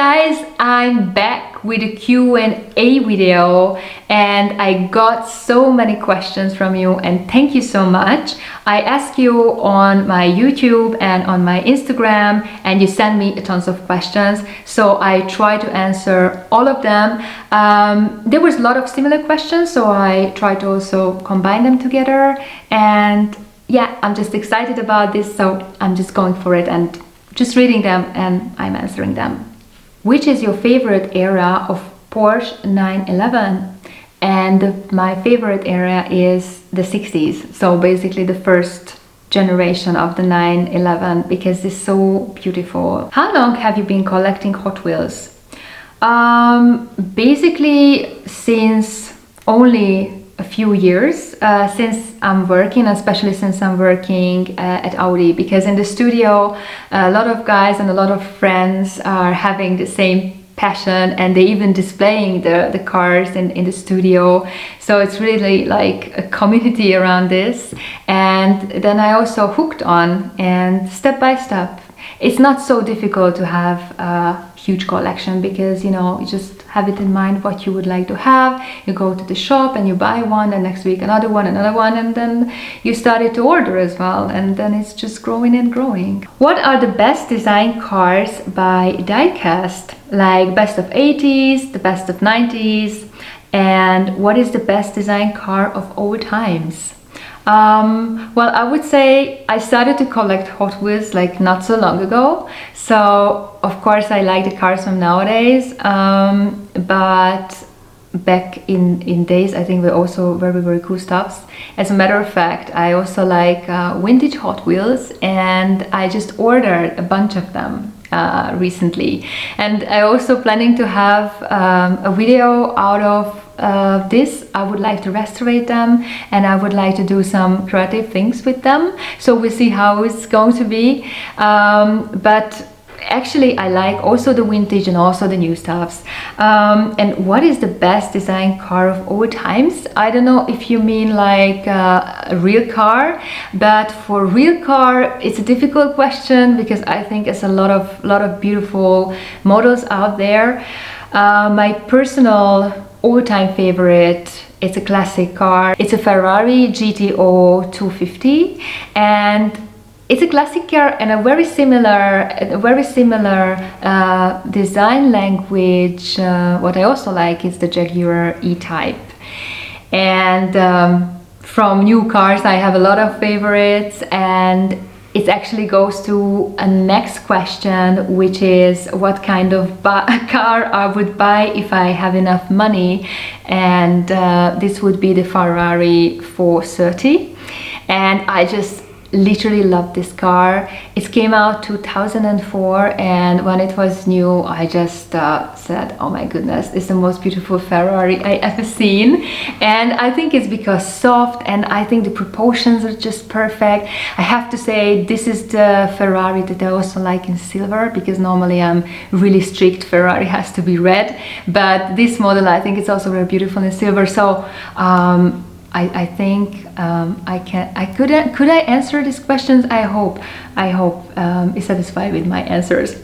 guys, I'm back with a Q&A video and I got so many questions from you and thank you so much. I asked you on my YouTube and on my Instagram and you sent me tons of questions, so I tried to answer all of them. There was a lot of similar questions, so I tried to also combine them together, and yeah, I'm just excited about this, so I'm just going for it and just reading them and I'm answering them. Which is your favorite era of Porsche 911? And my favorite era is the 60s, so basically the first generation of the 911, because it's so beautiful. How long have you been collecting Hot Wheels? Basically since only a few years, since I'm working, especially since I'm working at Audi, because in the studio a lot of guys and a lot of friends are having the same passion and they even displaying the cars in the studio, so it's really like a community around this. And then I also hooked on, and step by step it's not so difficult to have a huge collection, because you know, you just have it in mind what you would like to have. You go to the shop and you buy one, and next week another one, and then you started to order as well, and then it's just growing and growing. What are the best design cars by diecast? Like best of 80s, the best of 90s, and what is the best design car of all times? Well, I would say I started to collect Hot Wheels like not so long ago, so of course I like the cars from nowadays, but back in days I think were also very cool stuffs. As a matter of fact, I also like vintage Hot Wheels, and I just ordered a bunch of them recently, and I also planning to have a video out of this. I would like to restaurate them and I would like to do some creative things with them, so we'll see how it's going to be, but actually I like also the vintage and also the new stuffs. And what is the best design car of all times? I don't know if you mean like a real car, but for real car it's a difficult question, because I think it's a lot of beautiful models out there. My personal all-time favorite, it's a classic car. It's a Ferrari GTO 250, and it's a classic car and a very similar design language. What I also like is the Jaguar E-Type. And from new cars I have a lot of favorites, and it actually goes to a next question, which is what kind of car I would buy if I have enough money, and this would be the Ferrari 430, and I just literally love this car. It came out 2004, and when it was new I just said, oh my goodness, it's the most beautiful Ferrari I ever seen. And I think it's because soft, and I think the proportions are just perfect. I have to say this is the Ferrari that I also like in silver, because normally I'm really strict, Ferrari has to be red, but this model I think it's also very beautiful in silver. So I think could I answer these questions? I hope you're satisfied with my answers.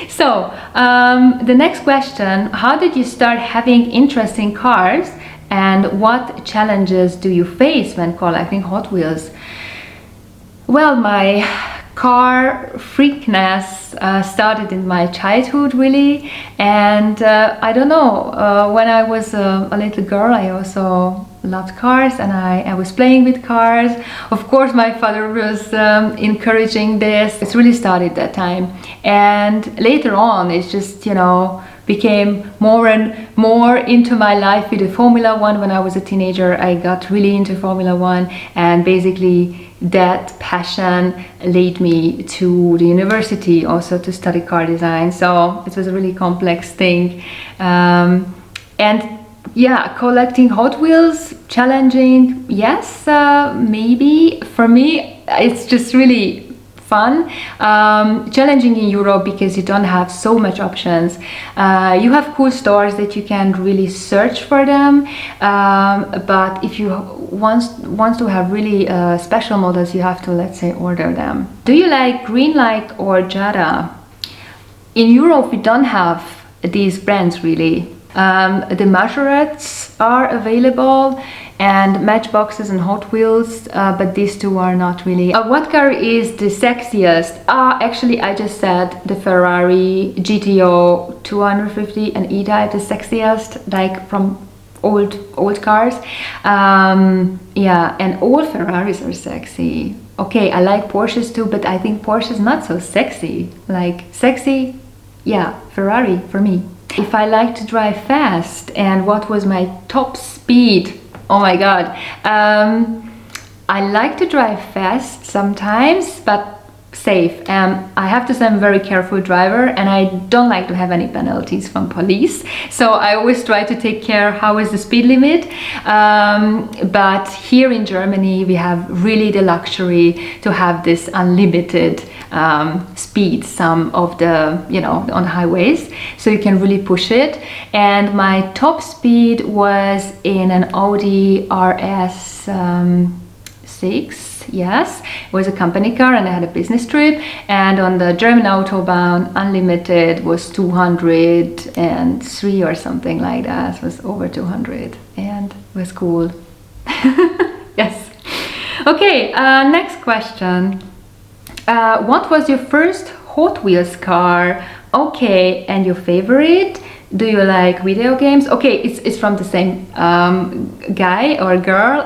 So the next question: how did you start having interest in cars, and what challenges do you face when collecting Hot Wheels? Well, my car freakness started in my childhood really, and I don't know, when I was a little girl I also loved cars, and I was playing with cars. Of course my father was encouraging this. It's really started that time, and later on it's just, you know, became more and more into my life with the Formula One. When I was a teenager I got really into Formula One, and basically that passion led me to the university also to study car design, so it was a really complex thing. And yeah, collecting Hot Wheels, challenging, yes, maybe. For me it's just really fun. Challenging in Europe because you don't have so much options. You have cool stores that you can really search for them, but if you want to have really special models, you have to, let's say, order them. Do you like Greenlight or Jada? in Europe we don't have these brands really. The Majorettes are available and Matchboxes and Hot Wheels, but these two are not really. What car is the sexiest? Actually I just said the Ferrari GTO 250 and E-Type, the sexiest, like from old cars. Yeah, and all Ferraris are sexy. Okay, I like Porsches too, but I think Porsche is not so sexy. Like sexy, yeah, Ferrari for me. If I like to drive fast, and what was my top speed? Oh my god. I like to drive fast sometimes, but safe. I have to say I'm a very careful driver and I don't like to have any penalties from police. So I always try to take care how is the speed limit. But here in Germany we have really the luxury to have this unlimited speed, some of the, you know, on highways, so you can really push it. And my top speed was in an Audi RS 6. Yes, it was a company car and I had a business trip, and on the German Autobahn unlimited was 203 or something like that. It was over 200 and it was cool. Yes. Okay, next question. What was your first Hot Wheels car? Okay, and your favorite? Do you like video games? Okay, it's from the same guy or girl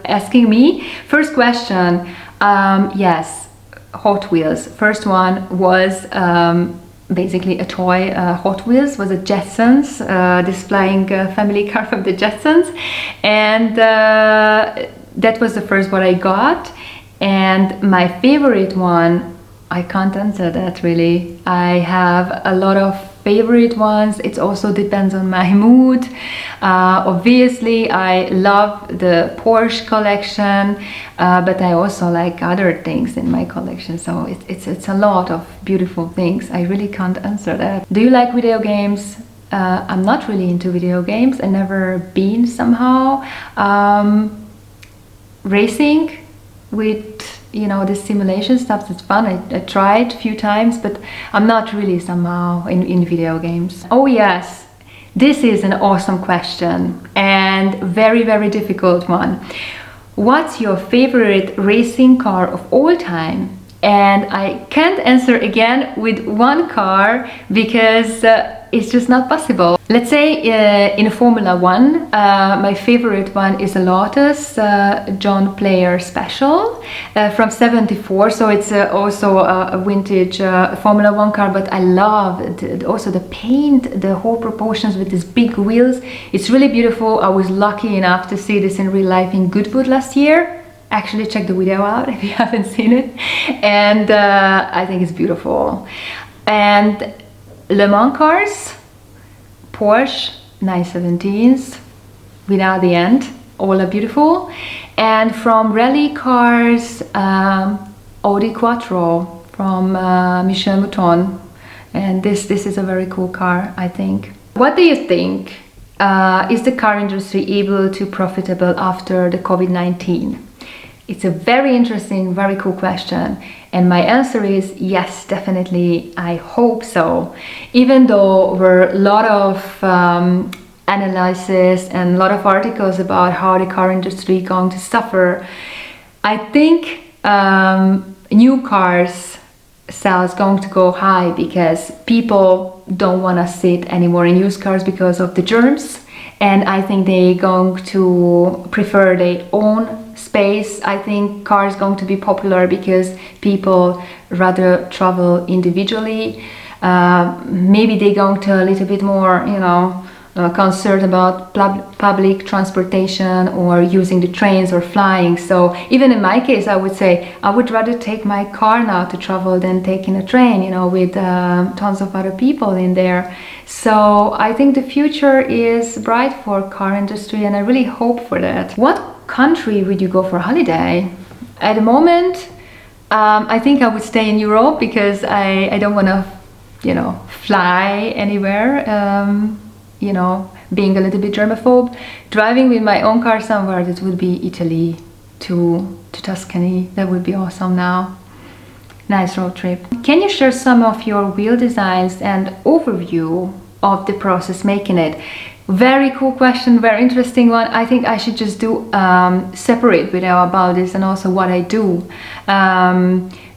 asking me. First question, yes, Hot Wheels. First one was basically a toy. Hot Wheels was a Jetsons, this flying family car from the Jetsons, and that was the first one I got. And my favorite one, I can't answer that really. I have a lot of favorite ones. It also depends on my mood. Obviously I love the Porsche collection, but I also like other things in my collection, so it's a lot of beautiful things. I really can't answer that. Do you like video games? I'm not really into video games. I never been somehow. Racing with, you know, the simulation stuff, it's fun. I tried a few times, but I'm not really somehow in video games. Oh yes, this is an awesome question and very, very difficult one. What's your favorite racing car of all time? And I can't answer again with one car because it's just not possible. Let's say in Formula 1, my favorite one is a Lotus John Player Special from '74. So it's also a vintage Formula 1 car, but I love also the paint, the whole proportions with these big wheels. It's really beautiful. I was lucky enough to see this in real life in Goodwood last year. Actually check the video out if you haven't seen it, and I think it's beautiful. And Le Mans cars, Porsche 917s without the end, all are beautiful. And from rally cars, Audi Quattro from Michel Mouton, and this is a very cool car, I think. What do you think? Is the car industry able to profitable after the COVID-19? It's a very interesting, very cool question. And my answer is yes, definitely, I hope so. Even though there were a lot of analysis and a lot of articles about how the car industry is going to suffer, I think new cars sales going to go high because people don't want to sit anymore in used cars because of the germs. And I think they're going to prefer their own space. I think cars going to be popular because people rather travel individually. Maybe they're going to a little bit more, you know, concerned about public transportation or using the trains or flying. So even in my case, I would say I would rather take my car now to travel than taking a train, you know, with tons of other people in there. So I think the future is bright for car industry, and I really hope for that. What country would you go for holiday? At the moment, I think I would stay in Europe because I don't want to, you know, fly anywhere. You know, being a little bit germaphobe. Driving with my own car somewhere, that would be Italy to Tuscany. That would be awesome now. Nice road trip. Can you share some of your wheel designs and overview of the process making it? Very cool question, very interesting one. I think I should just do separate video about this and also what I do.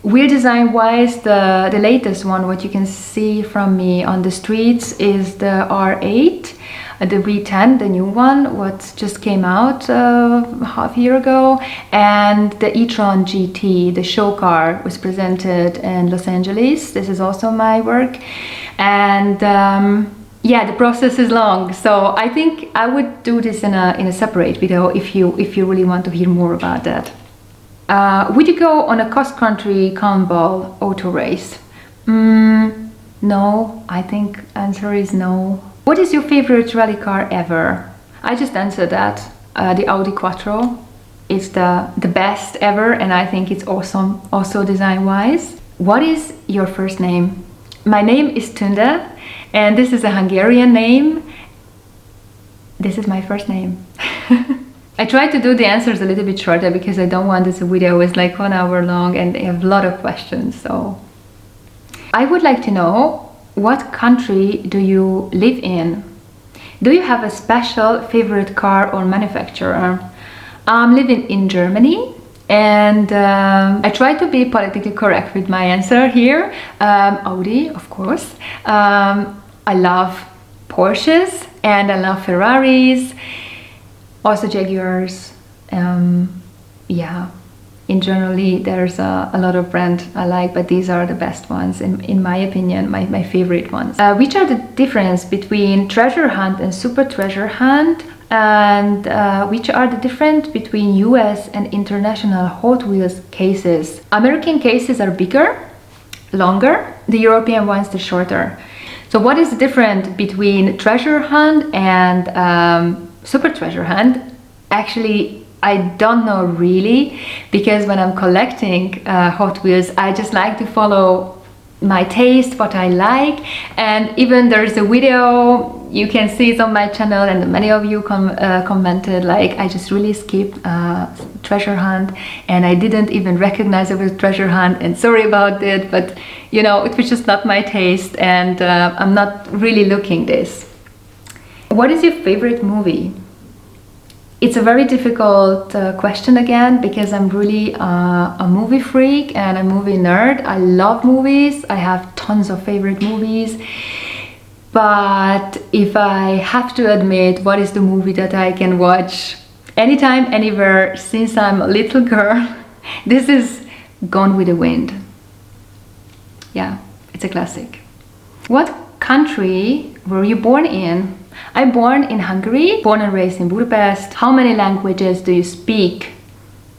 Wheel design wise, the latest one, what you can see from me on the streets is the R8, the V10, the new one, what just came out half a year ago, and the e-tron GT, the show car, was presented in Los Angeles. This is also my work, and yeah, the process is long, so I think I would do this in a separate video if you really want to hear more about that. Would you go on a cross-country cannonball auto race? No, I think answer is no. What is your favorite rally car ever? I just answered that. The Audi Quattro is the best ever, and I think it's awesome, also design-wise. What is your first name? My name is Tunde, and this is a Hungarian name. This is my first name. I try to do the answers a little bit shorter because I don't want this video is like 1 hour long and I have a lot of questions. So I would like to know, what country do you live in? Do you have a special favorite car or manufacturer? I'm living in Germany, and I try to be politically correct with my answer here. Audi, of course. I love Porsches and I love Ferraris. Also Jaguars. Yeah, in generally there's a lot of brands I like, but these are the best ones in my opinion, my favorite ones. Which are the difference between treasure hunt and super treasure hunt, and which are the difference between US and international Hot Wheels cases? American cases are bigger, longer, the European ones are shorter. So what is the difference between treasure hunt and super treasure hunt? Actually, I don't know really, because when I'm collecting Hot Wheels, I just like to follow my taste, what I like, and even there's a video you can see it on my channel, and many of you commented like I just really skipped treasure hunt and I didn't even recognize it was treasure hunt, and sorry about it, but you know, it was just not my taste, and I'm not really looking this. What is your favorite movie? It's a very difficult question again, because I'm really a movie freak and a movie nerd. I love movies. I have tons of favorite movies. But if I have to admit what is the movie that I can watch anytime, anywhere, since I'm a little girl, this is Gone with the Wind. Yeah, it's a classic. What country were you born in? I'm born in Hungary, born and raised in Budapest. How many languages do you speak?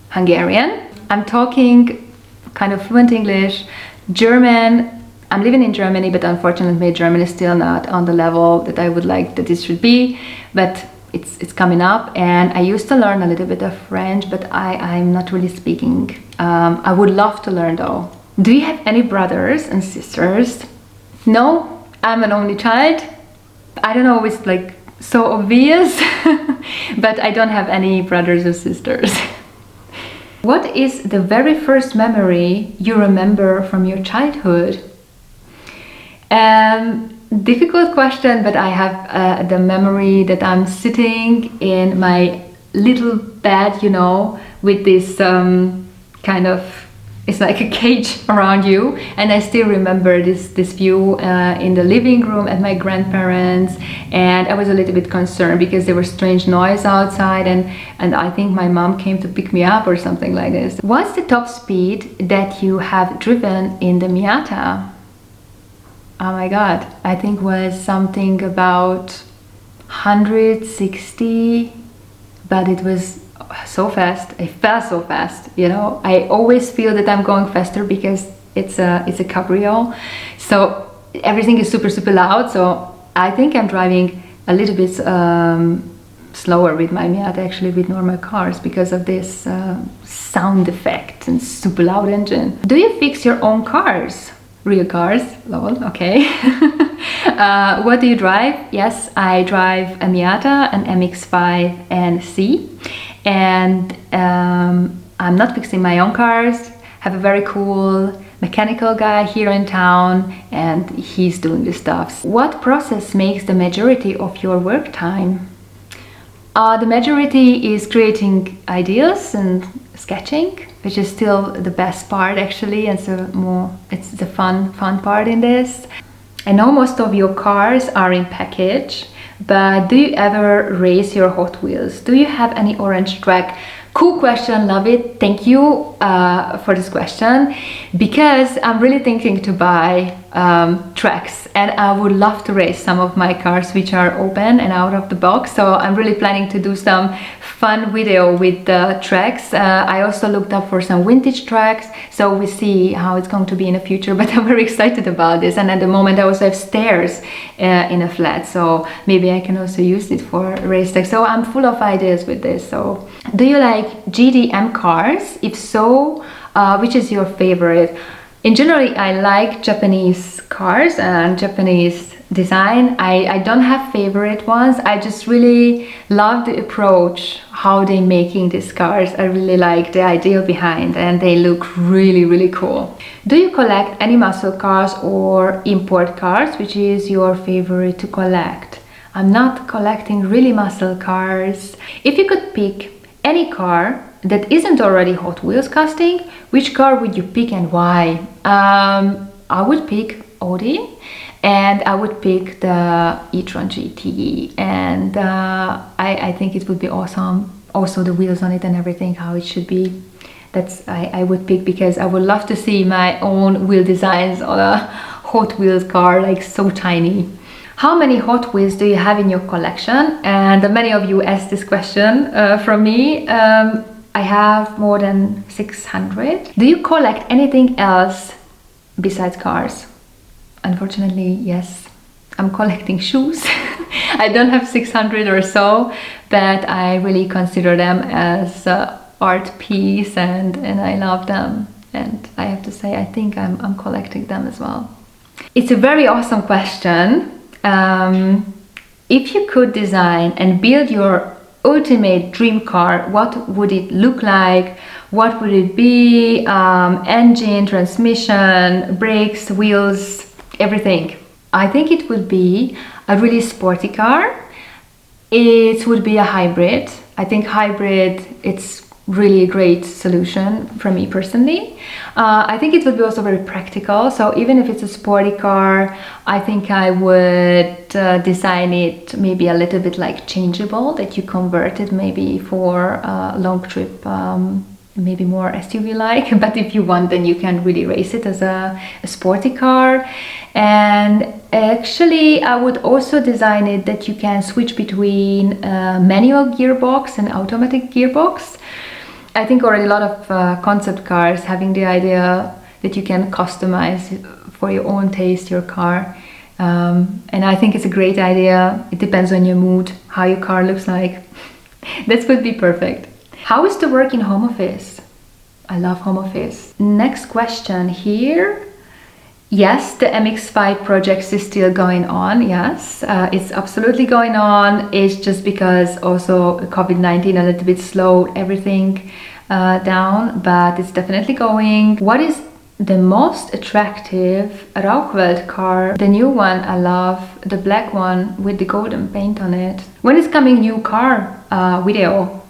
Hungarian. I'm talking kind of fluent English, German. I'm living in Germany, but unfortunately German is still not on the level that I would like that it should be, but it's coming up. And I used to learn a little bit of French, but I'm not really speaking. I would love to learn though. Do you have any brothers and sisters? No, I'm an only child. I don't know, it's like so obvious, but I don't have any brothers or sisters. What is the very first memory you remember from your childhood? Difficult question, but I have the memory that I'm sitting in my little bed, you know, with this kind of, it's like a cage around you, and I still remember this view in the living room at my grandparents, and I was a little bit concerned because there was strange noise outside, and I think my mom came to pick me up or something like this. What's the top speed that you have driven in the Miata? Oh my god, I think was something about 160, but it was so fast. I felt so fast, you know. I always feel that I'm going faster because it's a cabrio, so everything is super loud. So I think I'm driving a little bit slower with my Miata, actually, with normal cars, because of this sound effect and super loud engine. Do you fix your own cars? Real cars, lol, okay. What do you drive? Yes, I drive a Miata, an MX-5 and C, and I'm not fixing my own cars. have a very cool mechanical guy here in town, and he's doing the stuff. What process makes the majority of your work time? The majority is creating ideas and sketching, which is still the best part actually, and so it's the fun part in this. I know most of your cars are in package, but do you ever race your Hot Wheels? Do you have any orange track? Cool question, love it. Thank you for this question, because I'm really thinking to buy tracks, and I would love to race some of my cars which are open and out of the box. So I'm really planning to do some fun video with the tracks. I also looked up for some vintage tracks, so we see how it's going to be in the future, but I'm very excited about this. And at the moment I also have stairs in a flat, so maybe I can also use it for race tracks. So I'm full of ideas with this. So do you like GDM cars? If so, which is your favorite? In general, I like Japanese cars and Japanese design. I don't have favorite ones. I just really love the approach, how they're making these cars. I really like the idea behind, and they look really, really cool. Do you collect any muscle cars or import cars? Which is your favorite to collect? I'm not collecting really muscle cars. If you could pick any car that isn't already Hot Wheels casting, which car would you pick and why? I would pick Audi, and I would pick the e-tron GT, and I think it would be awesome. Also the wheels on it and everything, how it should be. That's I would pick, because I would love to see my own wheel designs on a Hot Wheels car, like so tiny. How many Hot Wheels do you have in your collection? And many of you asked this question from me. I have more than 600. Do you collect anything else besides cars? Unfortunately, yes. I'm collecting shoes. I don't have 600 or so, but I really consider them as art piece, and I love them. And I have to say, I think I'm collecting them as well. It's a very awesome question. If you could design and build your ultimate dream car, what would it look like? What would it be? Engine, transmission, brakes, wheels, everything. I think it would be a really sporty car. It would be a hybrid. I think hybrid, it's really a great solution for me personally. I think it would be also very practical. So even if it's a sporty car, I think I would design it maybe a little bit like changeable, that you convert it maybe for a long trip, maybe more SUV like, but if you want, then you can really race it as a sporty car. And actually I would also design it that you can switch between manual gearbox and automatic gearbox. I think already a lot of concept cars having the idea that you can customize for your own taste your car, and I think it's a great idea. It depends on your mood, how your car looks like. This could be perfect. How is the work in home office? I love home office. Next question here. Yes, the MX-5 project is still going on. Yes, it's absolutely going on. It's just because also COVID-19 a little bit slowed everything down, but it's definitely going. What is the most attractive Rauchwelt car? The new one, I love the black one with the golden paint on it. When is coming new car video?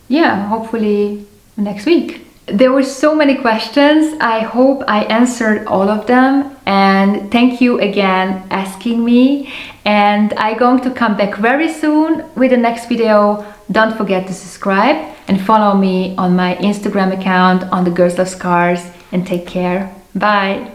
Yeah, hopefully next week. There were so many questions. I hope I answered all of them, and thank you again asking me, and I'm going to come back very soon with the next video. Don't forget to subscribe and follow me on my Instagram account on the Girls Love Cars, and take care. Bye.